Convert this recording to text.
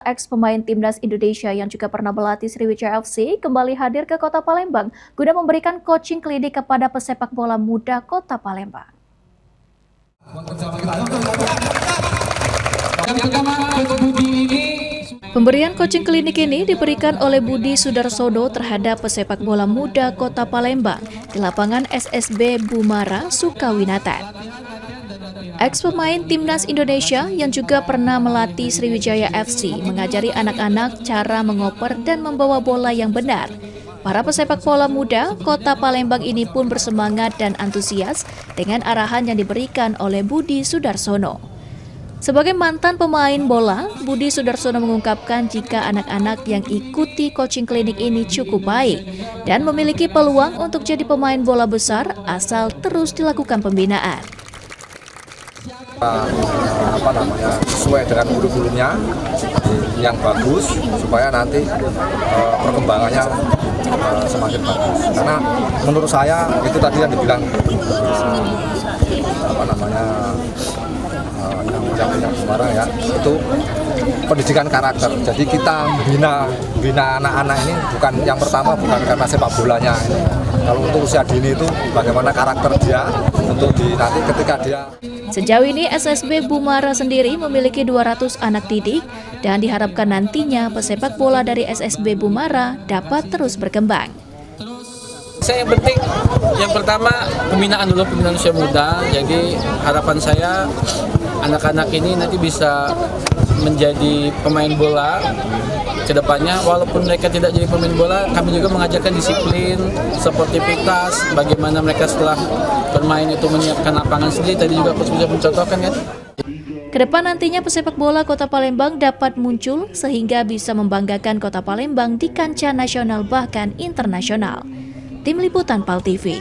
Ex pemain timnas Indonesia yang juga pernah melatih Sriwijaya FC kembali hadir ke Kota Palembang guna memberikan coaching klinik kepada pesepak bola muda Kota Palembang. Pemberian coaching klinik ini diberikan oleh Budi Sudarsono terhadap pesepak bola muda Kota Palembang di lapangan SSB Bumara, Sukawinatan. Ex pemain timnas Indonesia yang juga pernah melatih Sriwijaya FC mengajari anak-anak cara mengoper dan membawa bola yang benar. Para pesepak bola muda Kota Palembang ini pun bersemangat dan antusias dengan arahan yang diberikan oleh Budi Sudarsono. Sebagai mantan pemain bola, Budi Sudarsono mengungkapkan jika anak-anak yang ikuti coaching klinik ini cukup baik dan memiliki peluang untuk jadi pemain bola besar asal terus dilakukan pembinaan. Sesuai dengan kurikulumnya yang bagus supaya nanti perkembangannya semakin bagus. Karena menurut saya itu tadi yang dibilang yang Semarang ya, itu pendidikan karakter. Jadi kita bina anak-anak ini bukan yang pertama bukan karena sepak bolanya ini. Kalau untuk usia dini itu bagaimana karakter dia untuk nanti ketika dia. Sejauh ini SSB Bumara sendiri memiliki 200 anak didik dan diharapkan nantinya pesepak bola dari SSB Bumara dapat terus berkembang. Saya yang penting, yang pertama pembinaan usia muda. Jadi harapan saya anak-anak ini nanti bisa menjadi pemain bola ke depannya. Walaupun mereka tidak jadi pemain bola, kami juga mengajarkan disiplin, sportivitas, bagaimana mereka setelah bermain itu menyiapkan lapangan sendiri. Tadi juga Coach bisa mencontohkan kan. Kedepan nantinya pesepak bola Kota Palembang dapat muncul sehingga bisa membanggakan Kota Palembang di kancah nasional bahkan internasional. Tim Liputan PAL TV.